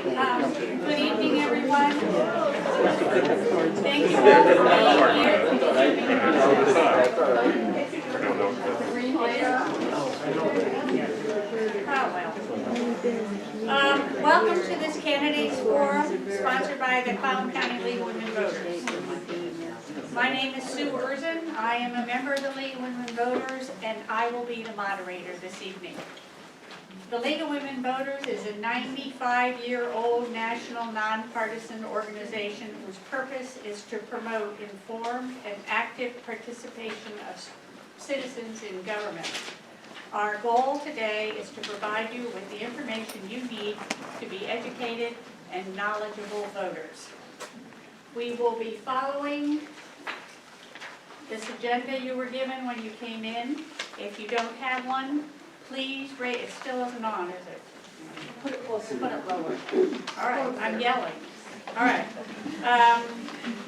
Good evening, everyone. Thank you all for being here. Welcome to this Candidates Forum, sponsored by the Clallam County League of Women Voters. My name is Sue Erzin. I am a member of the League of Women Voters, and I will be the moderator this evening. The League of Women Voters is a 95-year-old national nonpartisan organization whose purpose is to promote informed and active participation of citizens in government. Our goal today is to provide you with the information you need to be educated and knowledgeable voters. We will be following this agenda you were given when you came in. If you don't have one, please raise, it still isn't on, is it? Put it closer, put it lower. All right, I'm yelling. All right.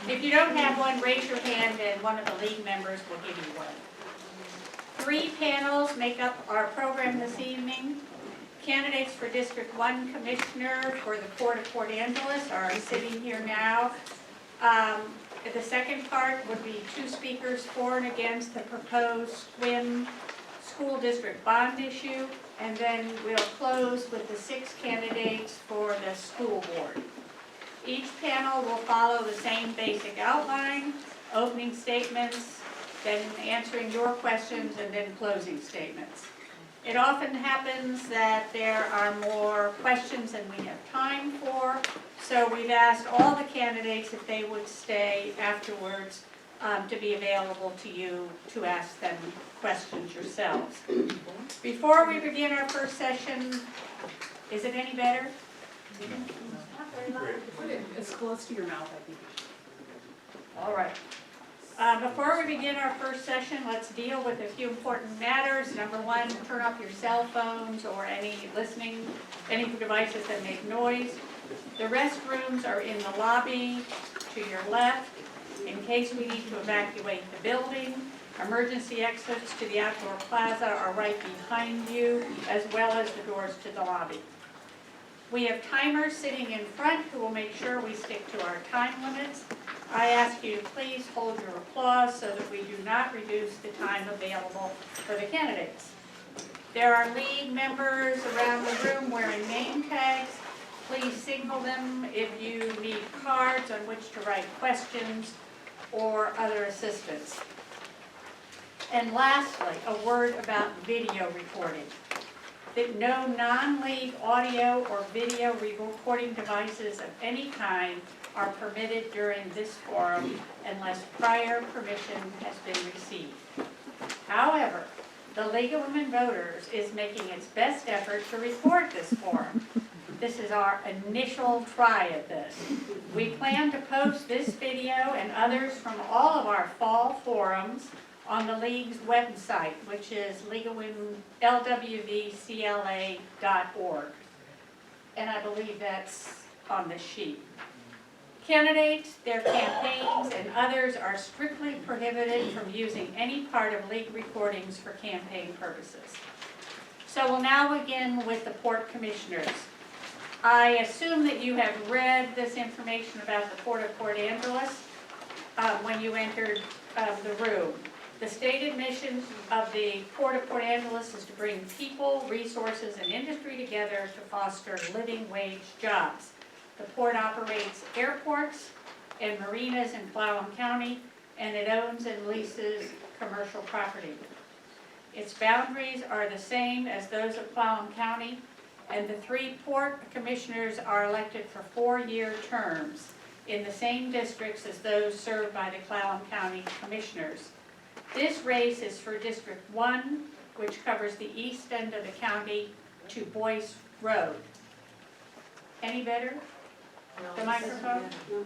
If you don't have one, raise your hand and one of the league members will give you one. 3 panels make up our program this evening. Candidates for District 1 Commissioner for the Port of Port Angeles are sitting here now. The second part would be 2 speakers for and against the proposed Sequim school district bond issue, and then we'll close with the 6 candidates for the school board. Each panel will follow the same basic outline: opening statements, then answering your questions, and then closing statements. It often happens that there are more questions than we have time for, so we've asked all the candidates if they would stay afterwards to be available to you to ask them questions yourselves. Before we begin our first session, is it any better? Not very loud. Put it as close to your mouth, I think. All right. Before we begin our first session, let's deal with a few important matters. Number 1, turn off your cell phones or any devices that make noise. The restrooms are in the lobby to your left in case we need to evacuate the building. Emergency exits to the outdoor plaza are right behind you, as well as the doors to the lobby. We have timers sitting in front who will make sure we stick to our time limits. I ask you to please hold your applause so that we do not reduce the time available for the candidates. There are league members around the room wearing name tags. Please signal them if you need cards on which to write questions or other assistance. And lastly, a word about video recording. That no non-league audio or video recording devices of any kind are permitted during this forum unless prior permission has been received. However, the League of Women Voters is making its best effort to record this forum. This is our initial try at this. We plan to post this video and others from all of our fall forums on the League's website, which is LWVCLA.org. And I believe that's on the sheet. Candidates, their campaigns, and others are strictly prohibited from using any part of League recordings for campaign purposes. So we'll now begin with the Port Commissioners. I assume that you have read this information about the Port of Port Angeles when you entered the room. The stated mission of the Port of Port Angeles is to bring people, resources, and industry together to foster living wage jobs. The port operates airports and marinas in Clallam County, and it owns and leases commercial property. Its boundaries are the same as those of Clallam County, and the 3 port commissioners are elected for 4-year terms in the same districts as those served by the Clallam County commissioners. This race is for District 1, which covers the east end of the county to Boyce Road. Any better? The microphone? Oh,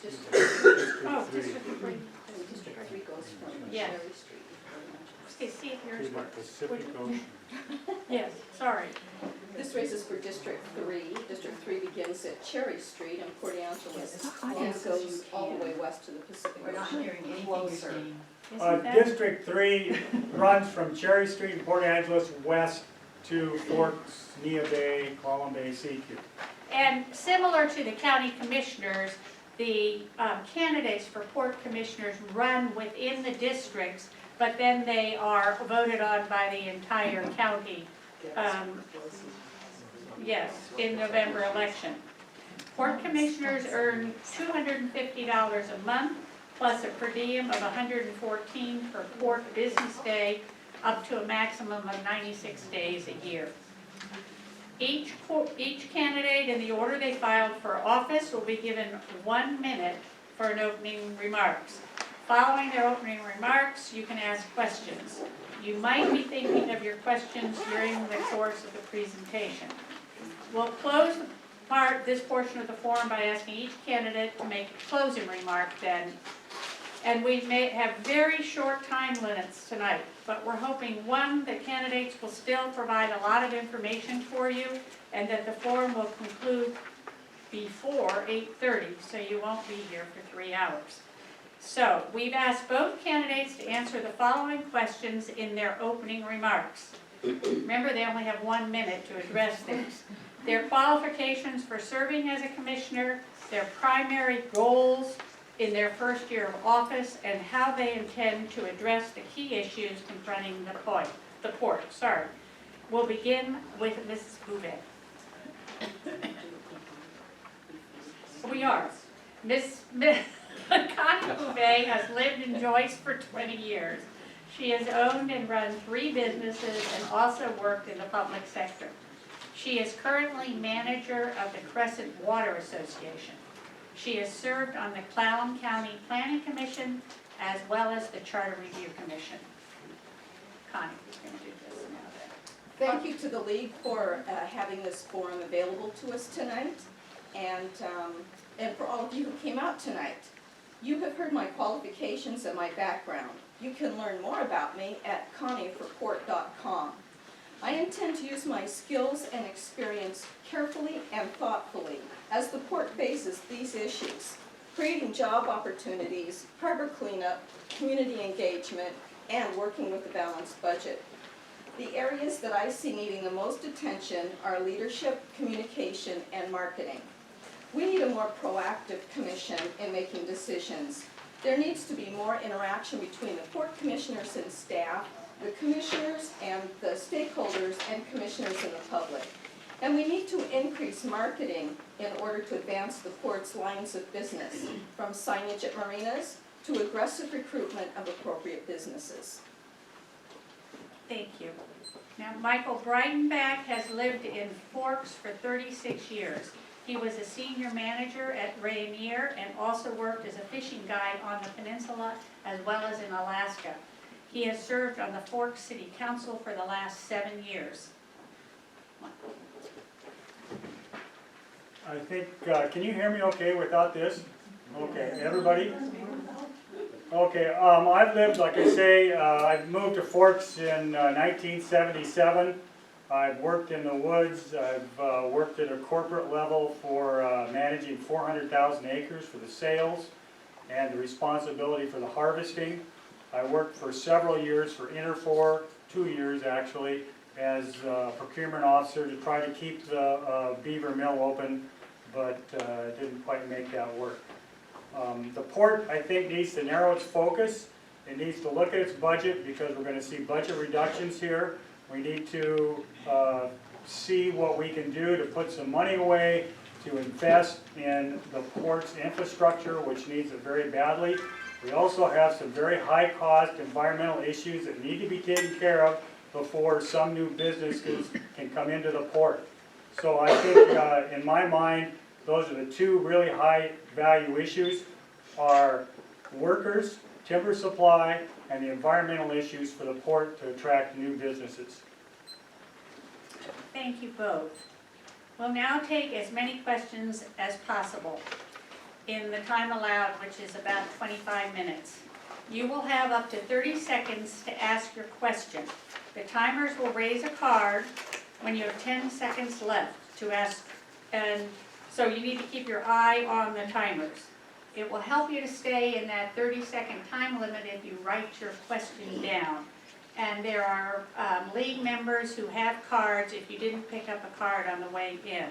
District 3. District 3 goes from Yes. Cherry Street. Okay, see if yours works. Pacific Ocean. Yes, sorry. This race is for District 3. District 3 begins at Cherry Street in Port Angeles and goes all the way west to the Pacific We're not Ocean. hearing anything Closer. you're saying. Isn't that? District 3 runs from Cherry Street in Port Angeles west to Forks, Nia Bay, Clallam Bay, Sequim. And similar to the county commissioners, the candidates for port commissioners run within the districts, but then they are voted on by the entire county, yes, in November election. Port commissioners earn $250 a month, plus a per diem of $114 per port business day, up to a maximum of 96 days a year. Each candidate in the order they filed for office will be given 1 minute for an opening remarks. Following their opening remarks, you can ask questions. You might be thinking of your questions during the course of the presentation. We'll close this portion of the forum by asking each candidate to make a closing remark then. And we may have very short time limits tonight, but we're hoping, one, that candidates will still provide a lot of information for you, and that the forum will conclude before 8:30, so you won't be here for 3 hours. So, we've asked both candidates to answer the following questions in their opening remarks. Remember, they only have 1 minute to address these. Their qualifications for serving as a commissioner, their primary goals in their first year of office, and how they intend to address the key issues confronting the port. We'll begin with Mrs. Bouvet. We are. Connie Bouvet has lived in Joyce for 20 years. She has owned and run 3 businesses and also worked in the public sector. She is currently manager of the Crescent Water Association. She has served on the Clallam County Planning Commission as well as the Charter Review Commission. Connie, you're going to do this now then. Thank you to the League for having this forum available to us tonight, and for all of you who came out tonight. You have heard my qualifications and my background. You can learn more about me at connieforport.com. I intend to use my skills and experience carefully and thoughtfully as the port faces these issues: creating job opportunities, harbor cleanup, community engagement, and working with a balanced budget. The areas that I see needing the most attention are leadership, communication, and marketing. We need a more proactive commission in making decisions. There needs to be more interaction between the port commissioners and staff, the commissioners and the stakeholders and commissioners and the public. And we need to increase marketing in order to advance the port's lines of business, from signage at marinas to aggressive recruitment of appropriate businesses. Thank you. Now, Michael Breidenbach has lived in Forks for 36 years. He was a senior manager at Rainier and also worked as a fishing guide on the peninsula as well as in Alaska. He has served on the Forks City Council for the last 7 years. I think, can you hear me okay without this? Okay, everybody? Okay, I've lived, like I say, I've moved to Forks in 1977. I've worked in the woods. I've worked at a corporate level for managing 400,000 acres for the sales and the responsibility for the harvesting. I worked for several years for Interfor, 2 years actually, as procurement officer to try to keep the beaver mill open, but didn't quite make that work. The port, I think, needs to narrow its focus. It needs to look at its budget because we're going to see budget reductions here. We need to see what we can do to put some money away to invest in the port's infrastructure, which needs it very badly. We also have some very high-cost environmental issues that need to be taken care of before some new businesses can come into the port. So I think, in my mind, those are the 2 really high-value issues: are workers, timber supply, and the environmental issues for the port to attract new businesses. Thank you both. We'll now take as many questions as possible in the time allowed, which is about 25 minutes. You will have up to 30 seconds to ask your question. The timers will raise a card when you have 10 seconds left to ask, and so you need to keep your eye on the timers. It will help you to stay in that 30-second time limit if you write your question down. And there are league members who have cards if you didn't pick up a card on the way in.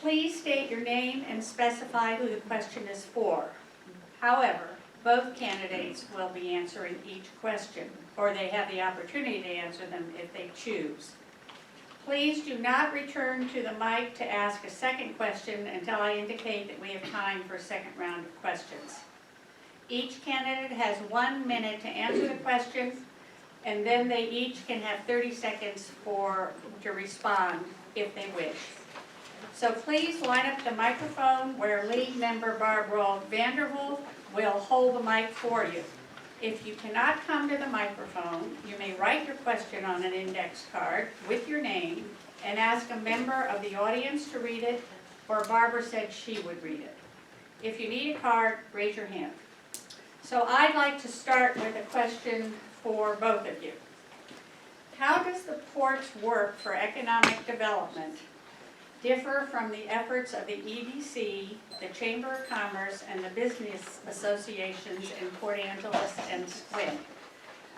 Please state your name and specify who the question is for. However, both candidates will be answering each question, or they have the opportunity to answer them if they choose. Please do not return to the mic to ask a second question until I indicate that we have time for a second round of questions. Each candidate has 1 minute to answer the question, and then they each can have 30 seconds to respond if they wish. So please line up the microphone where League member Barbara Vanderwolf will hold the mic for you. If you cannot come to the microphone, you may write your question on an index card with your name and ask a member of the audience to read it, or Barbara said she would read it. If you need a card, raise your hand. So I'd like to start with a question for both of you. How does the port's work for economic development differ from the efforts of the EDC, the Chamber of Commerce, and the business associations in Port Angeles and Sequim?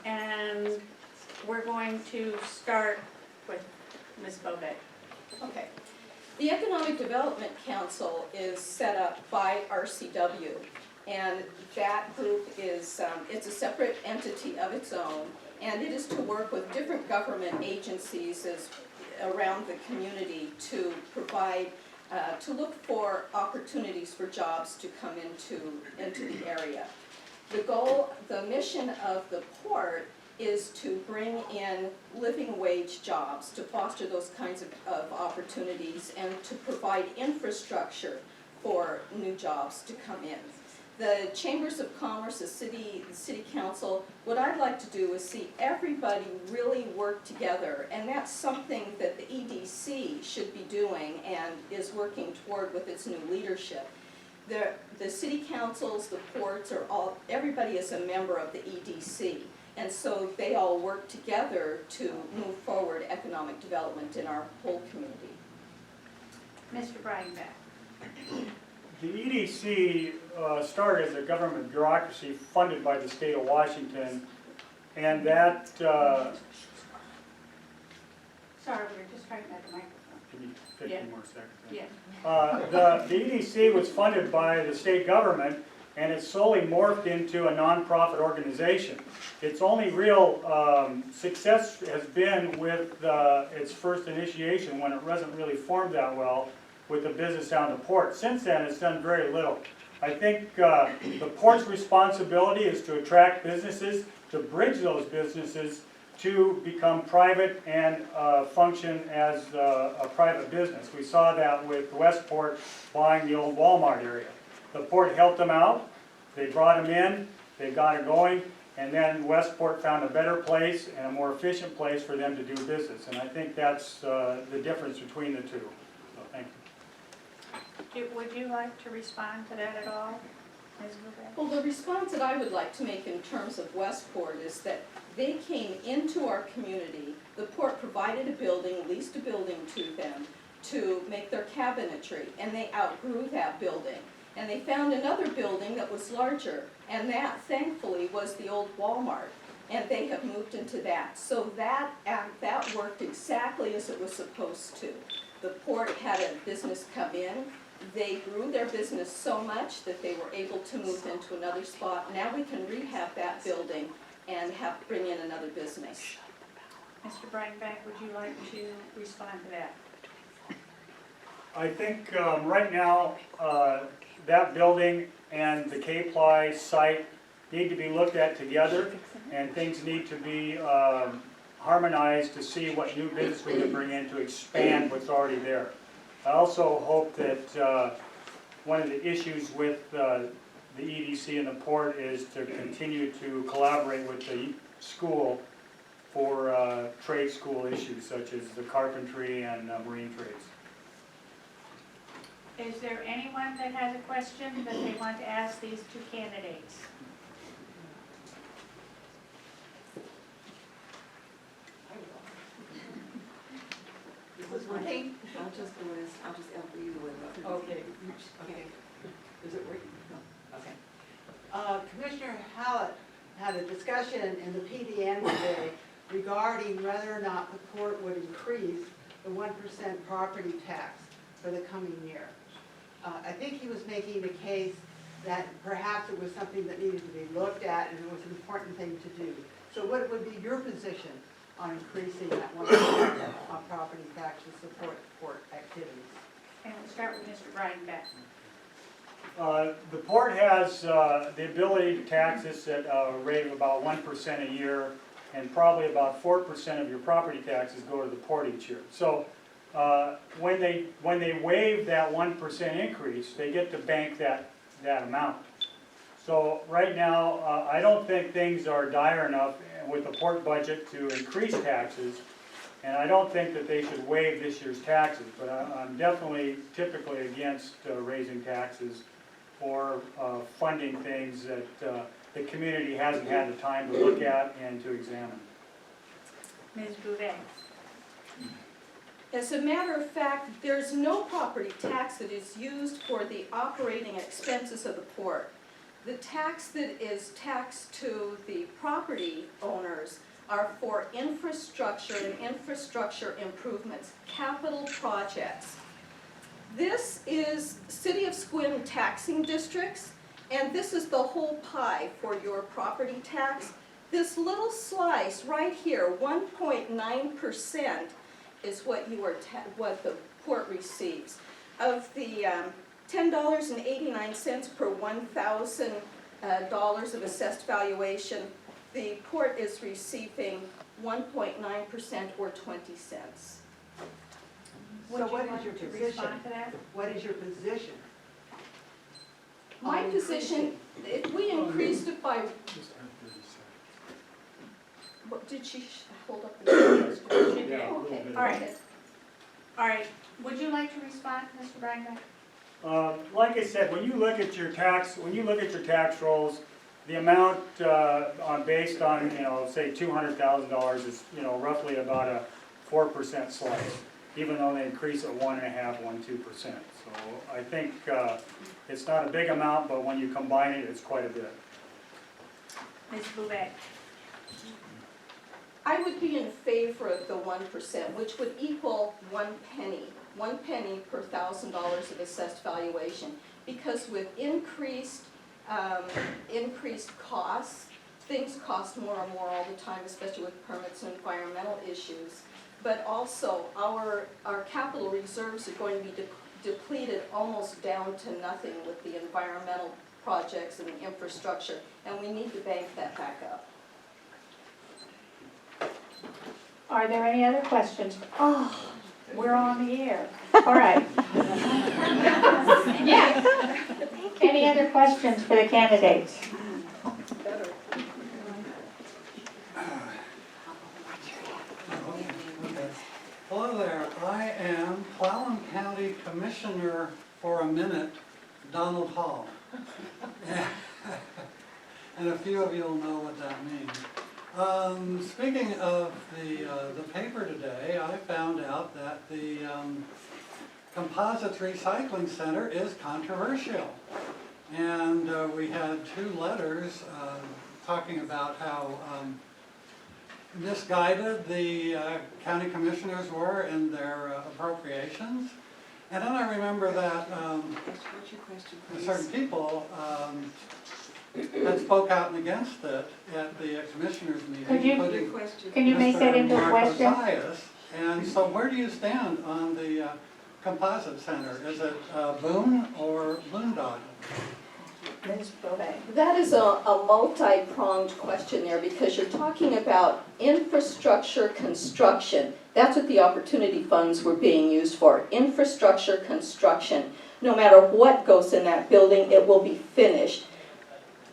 And we're going to start with Ms. Beauvais. Okay. The Economic Development Council is set up by RCW, and that group is, it's a separate entity of its own, and it is to work with different government agencies around the community to provide, to look for opportunities for jobs to come into the area. The goal, the mission of the port is to bring in living wage jobs, to foster those kinds of opportunities, and to provide infrastructure for new jobs to come in. The Chambers of Commerce, the city council, what I'd like to do is see everybody really work together, and that's something that the EDC should be doing and is working toward with its new leadership. The city councils, the ports, everybody is a member of the EDC, and so they all work together to move forward economic development in our whole community. Mr. Brian Beck. The EDC started as a government bureaucracy funded by the state of Washington, and that, Sorry, we were just trying to get the microphone. give me 15 more seconds. Yeah. The EDC was funded by the state government, and it slowly morphed into a nonprofit organization. Its only real success has been with its first initiation, when it wasn't really formed that well, with the business down the port. Since then, it's done very little. I think the port's responsibility is to attract businesses, to bridge those businesses to become private and function as a private business. We saw that with Westport buying the old Walmart area. The port helped them out, they brought them in, they got it going, and then Westport found a better place and a more efficient place for them to do business. And I think that's the difference between the two. So thank you. Would you like to respond to that at all, Ms. Beauvais? Well, the response that I would like to make in terms of Westport is that they came into our community, the port provided a building, leased a building to them to make their cabinetry, and they outgrew that building. And they found another building that was larger, and that thankfully was the old Walmart, and they have moved into that. So that worked exactly as it was supposed to. The port had a business come in. They grew their business so much that they were able to move into another spot. Now we can rehab that building and bring in another business. Mr. Brian Beck, would you like to respond to that? I think right now that building and the K-Ply site need to be looked at together, and things need to be harmonized to see what new business we can bring in to expand what's already there. I also hope that one of the issues with the EDC and the port is to continue to collaborate with the school for trade school issues such as the carpentry and marine trades. Is there anyone that has a question that they want to ask these two candidates? Okay, I'll just help you with it. Okay. Okay. Is it working? No. Okay. Commissioner Hallett had a discussion in the PDN today regarding whether or not the court would increase the 1% property tax for the coming year. I think he was making the case that perhaps it was something that needed to be looked at and it was an important thing to do. So what would be your position on increasing that 1% on property tax to support court activities? And we'll start with Mr. Brian Beck. The port has the ability to tax this at a rate of about 1% a year, and probably about 4% of your property taxes go to the port each year. So when they waive that 1% increase, they get to bank that amount. So right now, I don't think things are dire enough with the port budget to increase taxes, and I don't think that they should waive this year's taxes, but I'm definitely typically against raising taxes or funding things that the community hasn't had the time to look at and to examine. Ms. Bouvet. As a matter of fact, there's no property tax that is used for the operating expenses of the port. The tax that is taxed to the property owners are for infrastructure and infrastructure improvements, capital projects. This is City of Sequim taxing districts, and this is the whole pie for your property tax. This little slice right here, 1.9%, is what what the port receives. Of the $10.89 per $1,000 of assessed valuation, the port is receiving 1.9% or 20 cents. So what is your Would you like to position? respond to that? What is your position? My on position, increasing? if we increased it by, what, did she hold up the? She did. Okay, All right. All right, would you like to respond, Mr. Brian Beck? Like I said, when you look at your tax rolls, the amount based on, say $200,000 is, roughly about a 4% slice, even though they increase at 1.5–2%. So I think it's not a big amount, but when you combine it, it's quite a bit. Ms. Bouvet. I would be in favor of the 1%, which would equal 1 penny. 1 penny per $1,000 of assessed valuation. Because with increased costs, things cost more and more all the time, especially with permits and environmental issues. But also, our capital reserves are going to be depleted almost down to nothing with the environmental projects and the infrastructure, and we need to bank that back up. Are there any other questions? Oh, we're on the air. All right. Yes. Any other questions for the candidates? Hello there, I am Clallam County Commissioner for a minute, Donald Hall. And a few of you will know what that means. Speaking of the paper today, I found out that the Composites Recycling Center is controversial. And we had 2 letters talking about how misguided the county commissioners were in their appropriations. And then I remember that What's your question, please? certain people that spoke out against it at the commissioners meeting, Could you- including Your question. Can you make that into a Mr. question? Marcosias. And so where do you stand on the Composite Center? Is it boon or boondoggle? Ms. Bouvet. That is a multi-pronged question there, because you're talking about infrastructure construction. That's what the opportunity funds were being used for, infrastructure construction. No matter what goes in that building, it will be finished.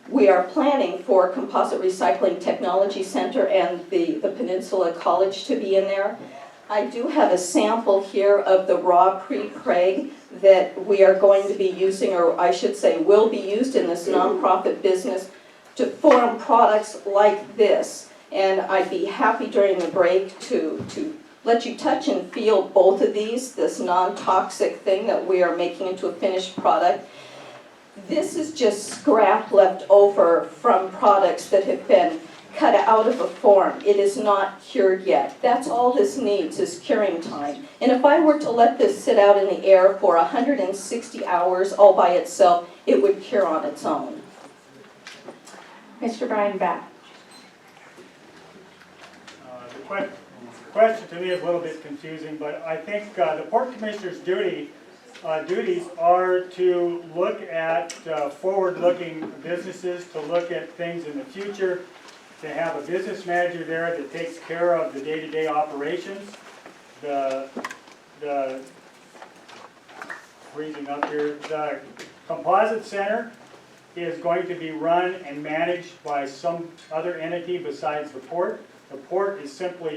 We are planning for Composite Recycling Technology Center and the Peninsula College to be in there. I do have a sample here of the raw pre-preg that we are going to be using, or I should say will be used in this nonprofit business to form products like this. And I'd be happy during the break to let you touch and feel both of these, this non-toxic thing that we are making into a finished product. This is just scrap left over from products that have been cut out of a form. It is not cured yet. That's all this needs is curing time. And if I were to let this sit out in the air for 160 hours all by itself, it would cure on its own. Mr. Breidenbach. The question to me is a little bit confusing, but I think the Port Commissioner's duties are to look at forward-looking businesses, to look at things in the future, to have a business manager there that takes care of the day-to-day operations. The freezing up here, the composite center is going to be run and managed by some other entity besides the port. The port is simply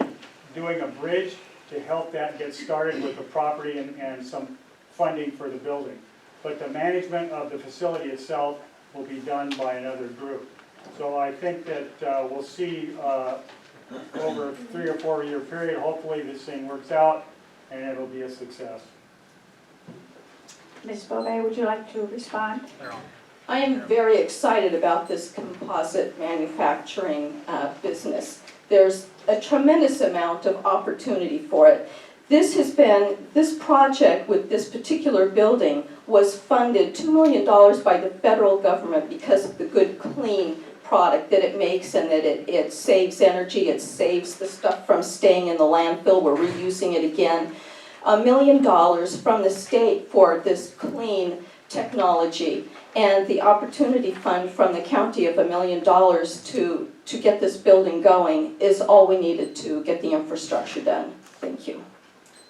doing a bridge to help that get started with the property and some funding for the building. But the management of the facility itself will be done by another group. So I think that we'll see over a 3 or 4 year period, hopefully this thing works out and it'll be a success. Ms. Bove, would you like to respond? I am very excited about this composite manufacturing business. There's a tremendous amount of opportunity for it. This project with this particular building was funded $2 million by the federal government because of the good, clean product that it makes and that it saves energy, it saves the stuff from staying in the landfill, we're reusing it again. $1 million from the state for this clean technology, and the opportunity fund from the county of $1 million to get this building going is all we needed to get the infrastructure done. Thank you.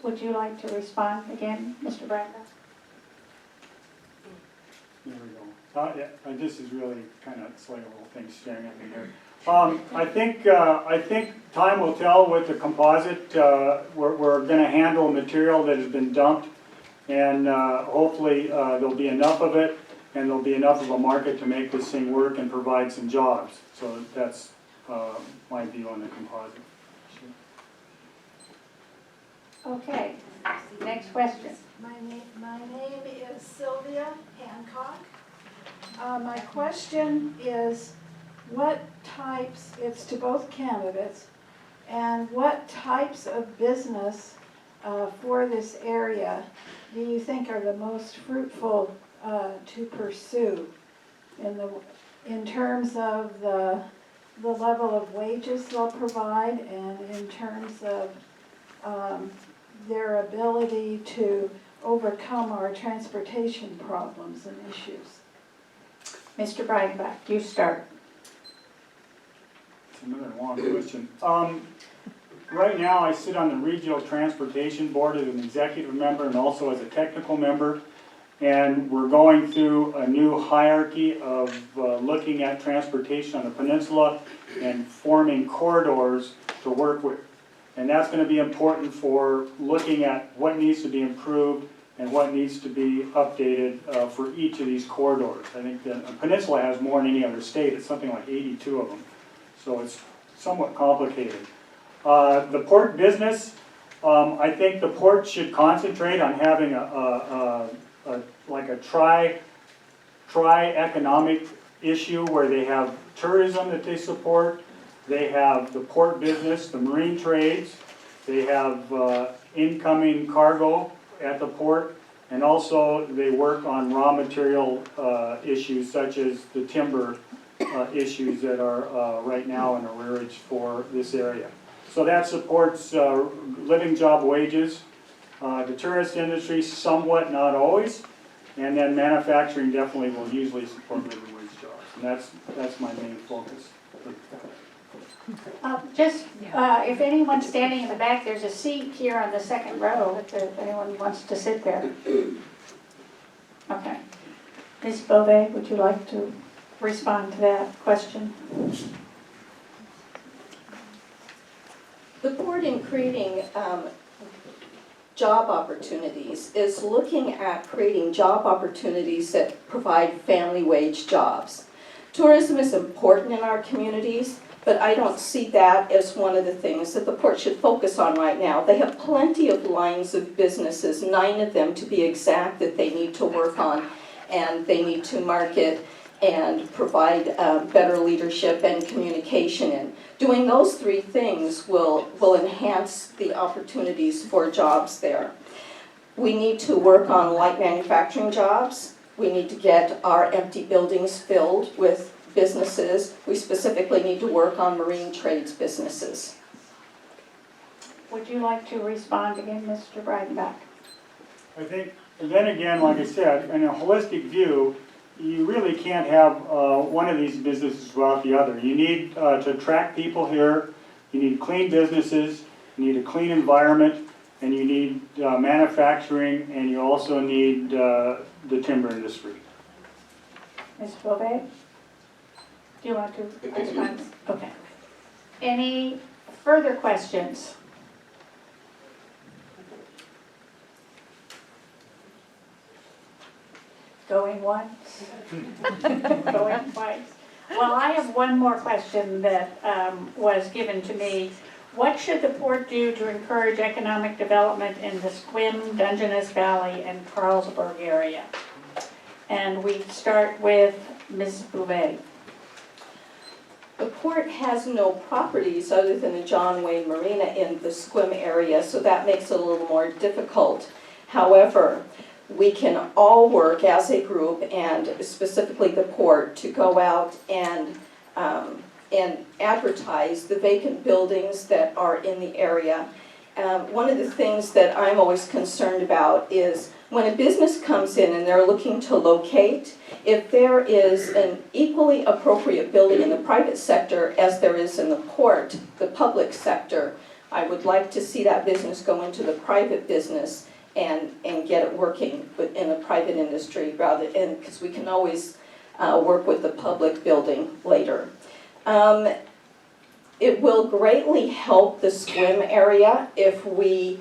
Would you like to respond again, Mr. Breidenbach? There we go. Yeah, this is really kind of, it's like a little thing staring at me here. I think time will tell with the composite. We're going to handle material that has been dumped, and hopefully there'll be enough of it, and there'll be enough of a market to make this thing work and provide some jobs. So that's my view on the composite. Okay, next question. My name is Sylvia Hancock. My question is, what types, it's to both candidates, and what types of business for this area do you think are the most fruitful to pursue in terms of the level of wages they'll provide and in terms of their ability to overcome our transportation problems and issues? Mr. Breidenbach, you start. It's another long question. Right now, I sit on the Regional Transportation Board as an executive member and also as a technical member. And we're going through a new hierarchy of looking at transportation on the peninsula and forming corridors to work with. And that's going to be important for looking at what needs to be improved and what needs to be updated for each of these corridors. I think the peninsula has more than any other state. It's something like 82 of them. So it's somewhat complicated. The port business, I think the port should concentrate on having like a tri-economic issue where they have tourism that they support, they have the port business, the marine trades, they have incoming cargo at the port, and also they work on raw material issues such as the timber issues that are right now in arrearage for this area. So that supports living job wages, the tourist industry somewhat, not always, and then manufacturing definitely will usually support living wage jobs. And that's my main focus. If anyone's standing in the back, there's a seat here on the second row if anyone wants to sit there. Okay. Ms. Bove, would you like to respond to that question? The board in creating job opportunities is looking at creating job opportunities that provide family wage jobs. Tourism is important in our communities, but I don't see that as one of the things that the port should focus on right now. They have plenty of lines of businesses, 9 of them to be exact, that they need to work on. and they need to market and provide better leadership and communication. And doing those three things will enhance the opportunities for jobs there. We need to work on light manufacturing jobs. We need to get our empty buildings filled with businesses. We specifically need to work on marine trades businesses. Would you like to respond again, Mr. Breidenbach? I think, and then again, like I said, in a holistic view, you really can't have one of these businesses without the other. You need to attract people here, you need clean businesses, you need a clean environment, and you need manufacturing, and you also need the timber industry. Ms. Bovee? Do you want to respond? Okay. Any further questions? Going once? Going twice? Well, I have one more question that was given to me. What should the port do to encourage economic development in the Sequim, Dungeness Valley, and Carlsberg area? And we start with Ms. Bouvet. The port has no properties other than the John Wayne Marina in the Sequim area, so that makes it a little more difficult. However, we can all work as a group, and specifically the port, to go out and advertise the vacant buildings that are in the area. One of the things that I'm always concerned about is when a business comes in and they're looking to locate, if there is an equally appropriate building in the private sector as there is in the port, the public sector, I would like to see that business go into the private business and get it working in the private industry rather, and because we can always work with the public building later. It will greatly help the Sequim area if we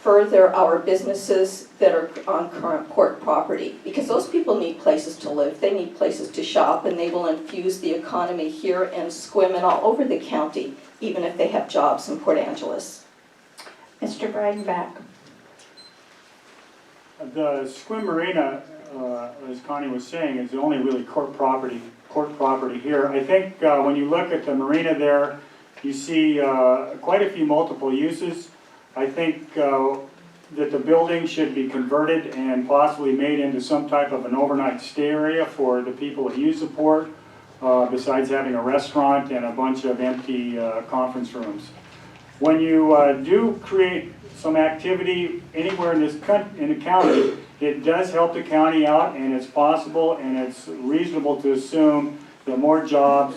further our businesses that are on current port property, because those people need places to live, they need places to shop, and they will infuse the economy here in Sequim and all over the county, even if they have jobs in Port Angeles. Mr. Breidenbach. The Sequim Marina, as Connie was saying, is the only really port property here. I think when you look at the marina there, you see quite a few multiple uses. I think that the building should be converted and possibly made into some type of an overnight stay area for the people that use the port, besides having a restaurant and a bunch of empty conference rooms. When you do create some activity anywhere in the county, it does help the county out, and it's possible and it's reasonable to assume that more jobs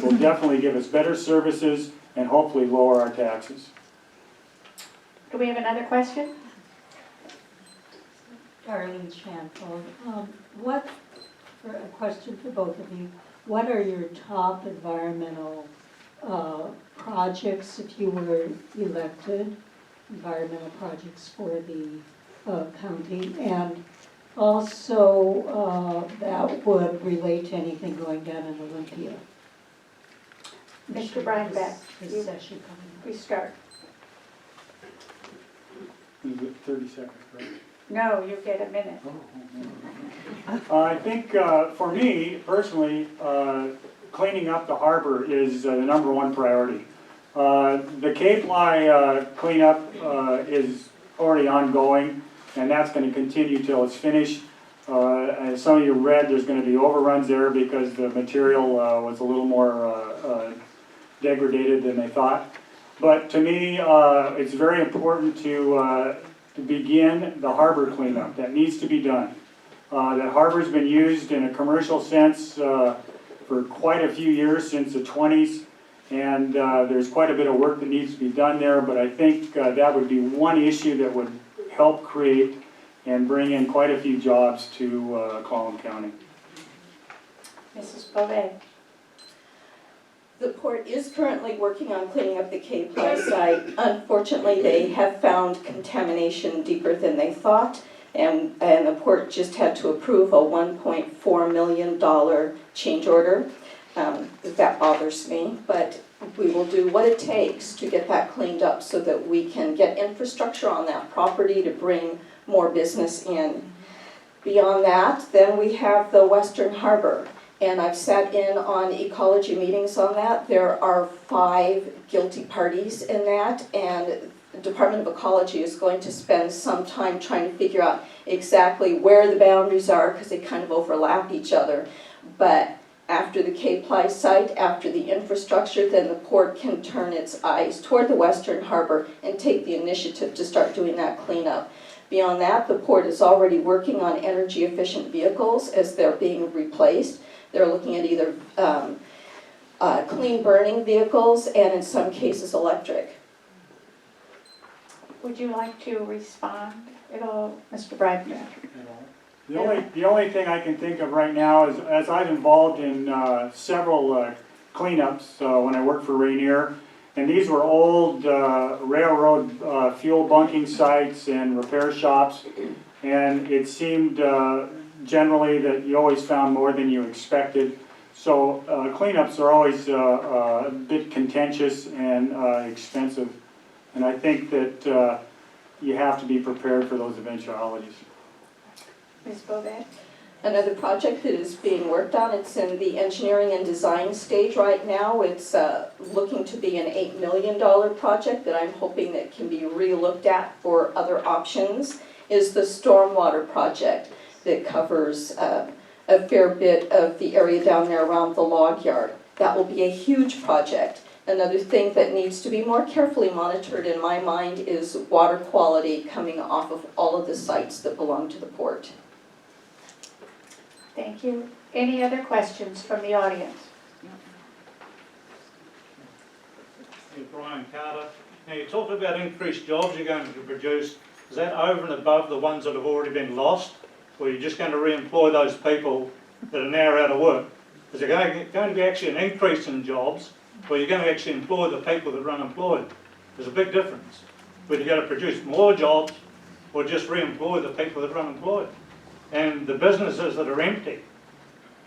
will definitely give us better services and hopefully lower our taxes. Do we have another question? Darlene Chanfeld, a question for both of you. What are your top environmental projects, if you were elected, environmental projects for the county? And also that would relate to anything going down in Olympia. Mr. Breidenbach, This session coming up. we start. Is it 30 seconds, right? No, you get a minute. I think for me personally, cleaning up the harbor is the #1 priority. The Cape Lie cleanup is already ongoing, and that's going to continue till it's finished. As some of you read, there's going to be overruns there because the material was a little more degraded than they thought. But to me, it's very important to begin the harbor cleanup. That needs to be done. That harbor's been used in a commercial sense for quite a few years, since the 20s, and there's quite a bit of work that needs to be done there, but I think that would be one issue that would help create and bring in quite a few jobs to Clallam County. Mrs. Bovee. The port is currently working on cleaning up the Cape Lie site. Unfortunately, they have found contamination deeper than they thought, and the port just had to approve a $1.4 million change order. That bothers me, but we will do what it takes to get that cleaned up so that we can get infrastructure on that property to bring more business in. Beyond that, then we have the Western Harbor, and I've sat in on ecology meetings on that. There are 5 guilty parties in that, and the Department of Ecology is going to spend some time trying to figure out exactly where the boundaries are, because they kind of overlap each other. But after the K-Ply site, after the infrastructure, then the port can turn its eyes toward the Western Harbor and take the initiative to start doing that cleanup. Beyond that, the port is already working on energy efficient vehicles as they're being replaced. They're looking at either clean burning vehicles and in some cases electric. Would you like to respond at all, Mr. Bradford? The only thing I can think of right now is, as I'm involved in several cleanups when I worked for Rainier, and these were old railroad fuel bunking sites and repair shops, and it seemed generally that you always found more than you expected. So cleanups are always a bit contentious and expensive, and I think that you have to be prepared for those eventualities. Ms. Beauvais? Another project that is being worked on, it's in the engineering and design stage right now. It's looking to be an $8 million project that I'm hoping that can be re-looked at for other options, is the stormwater project that covers a fair bit of the area down there around the log yard. That will be a huge project. Another thing that needs to be more carefully monitored in my mind is water quality coming off of all of the sites that belong to the port. Thank you. Any other questions from the audience? Hey, Brian Carter. Now you talked about increased jobs you're going to produce. Is that over and above the ones that have already been lost? Or are you just going to re-employ those people that are now out of work? Is there going to be actually an increase in jobs, or are you going to actually employ the people that are unemployed? There's a big difference. Whether you're going to produce more jobs or just re-employ the people that are unemployed. And the businesses that are empty,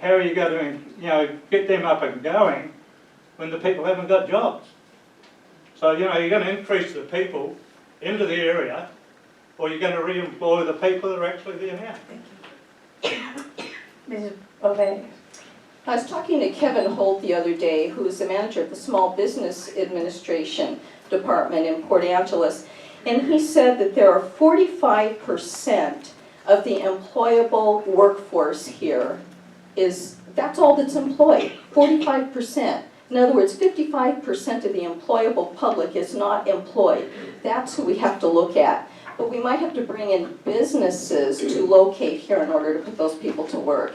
how are you going to get them up and going when the people haven't got jobs? So you're going to increase the people into the area, or you're going to re-employ the people that are actually there now. Ms. Beauvais? I was talking to Kevin Holt the other day, who is the manager of the Small Business Administration Department in Port Angeles, and he said that there are 45% of the employable workforce here that's all that's employed, 45%. In other words, 55% of the employable public is not employed. That's who we have to look at. But we might have to bring in businesses to locate here in order to put those people to work.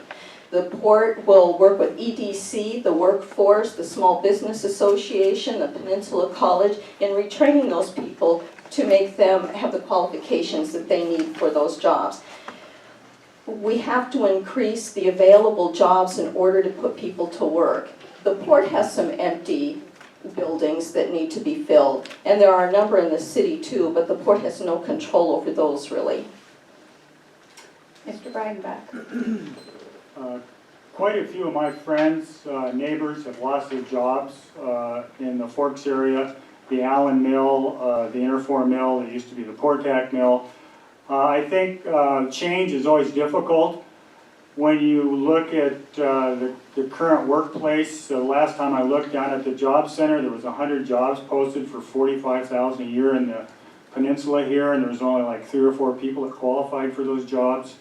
The port will work with EDC, the workforce, the Small Business Association, the Peninsula College, in retraining those people to make them have the qualifications that they need for those jobs. We have to increase the available jobs in order to put people to work. The port has some empty buildings that need to be filled, and there are a number in the city too, but the port has no control over those really. Mr. Breidenbach? Quite a few of my friends, neighbors have lost their jobs in the Forks area. The Allen Mill, the Interfor Mill, that used to be the Portac Mill. I think change is always difficult. When you look at the current workplace, the last time I looked down at the job center, there was 100 jobs posted for $45,000 a year in the peninsula here, and there was only like 3 or 4 people that qualified for those jobs.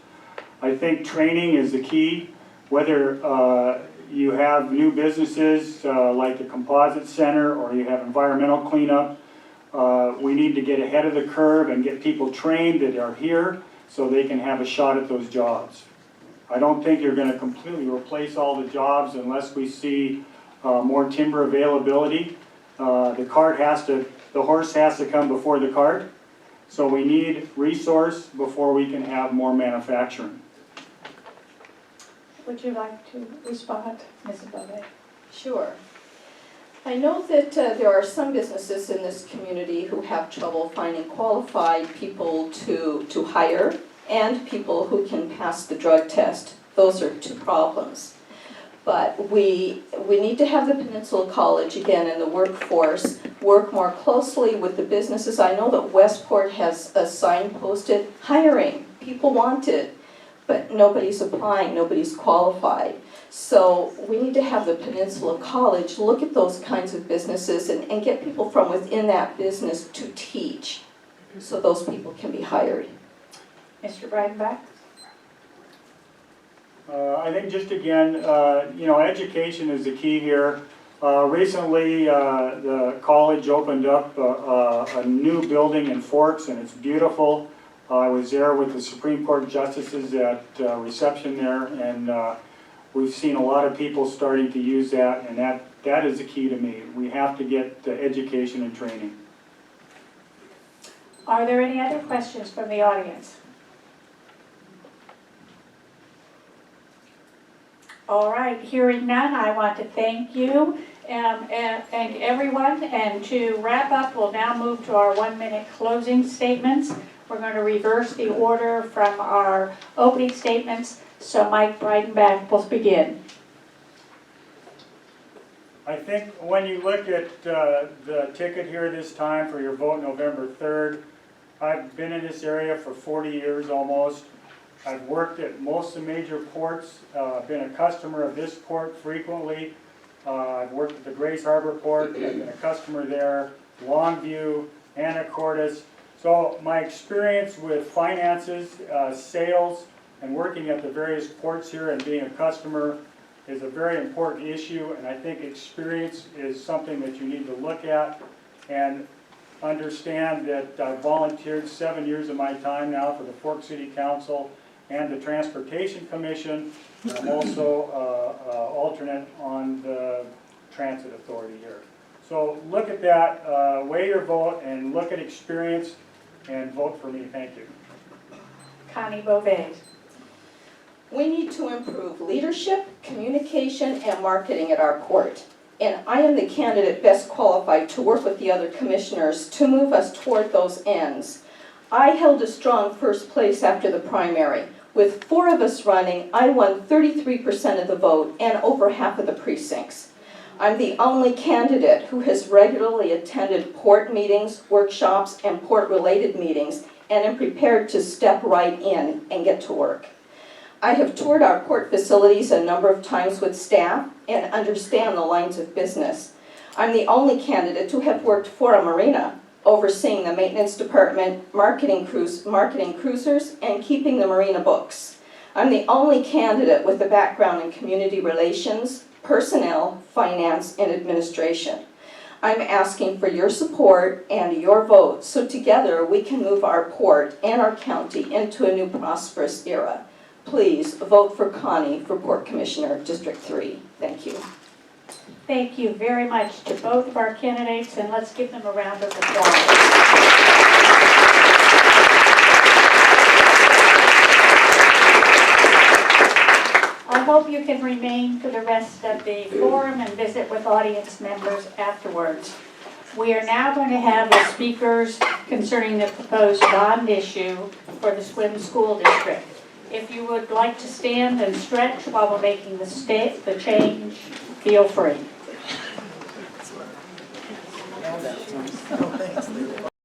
I think training is the key. Whether you have new businesses like the composite center or you have environmental cleanup, we need to get ahead of the curve and get people trained that are here so they can have a shot at those jobs. I don't think you're going to completely replace all the jobs unless we see more timber availability. The horse has to come before the cart. So we need resource before we can have more manufacturing. Would you like to respond, Ms. Beauvais? Sure. I know that there are some businesses in this community who have trouble finding qualified people to hire and people who can pass the drug test. Those are 2 problems. But we need to have the Peninsula College, again, and the workforce work more closely with the businesses. I know that Westport has a sign posted, hiring, people wanted. but nobody's applying, nobody's qualified. So we need to have the Peninsula College look at those kinds of businesses and get people from within that business to teach, so those people can be hired. Mr. Breidenbach? I think just again, education is the key here. Recently, the college opened up a new building in Forks, and it's beautiful. I was there with the Supreme Court justices at reception there, and we've seen a lot of people starting to use that, and that is the key to me. We have to get education and training. Are there any other questions from the audience? All right, hearing none, I want to thank you and everyone. And to wrap up, we'll now move to our 1-minute closing statements. We're going to reverse the order from our opening statements. So Mike Breidenbach will begin. I think when you look at the ticket here this time for your vote November 3rd, I've been in this area for 40 years almost. I've worked at most of the major ports, been a customer of this port frequently. I've worked at the Grace Harbor Port, I've been a customer there, Longview, Anacortes. So my experience with finances, sales, and working at the various ports here and being a customer is a very important issue, and I think experience is something that you need to look at and understand that I've volunteered 7 years of my time now for the Fork City Council and the Transportation Commission. I'm also alternate on the Transit Authority here. So look at that, weigh your vote, and look at experience, and vote for me. Thank you. Connie Beauvais. We need to improve leadership, communication, and marketing at our port. And I am the candidate best qualified to work with the other commissioners to move us toward those ends. I held a strong first place after the primary. With 4 of us running, I won 33% of the vote and over half of the precincts. I'm the only candidate who has regularly attended port meetings, workshops, and port-related meetings, and am prepared to step right in and get to work. I have toured our port facilities a number of times with staff and understand the lines of business. I'm the only candidate to have worked for a marina, overseeing the maintenance department, marketing cruisers, and keeping the marina books. I'm the only candidate with a background in community relations, personnel, finance, and administration. I'm asking for your support and your vote so together we can move our port and our county into a new prosperous era. Please vote for Connie for Port Commissioner, District 3. Thank you. Thank you very much to both of our candidates, and let's give them a round of applause. I hope you can remain for the rest of the forum and visit with audience members afterwards. We are now going to have the speakers concerning the proposed bond issue for the Sequim School District. If you would like to stand and stretch while we're making the change, feel free.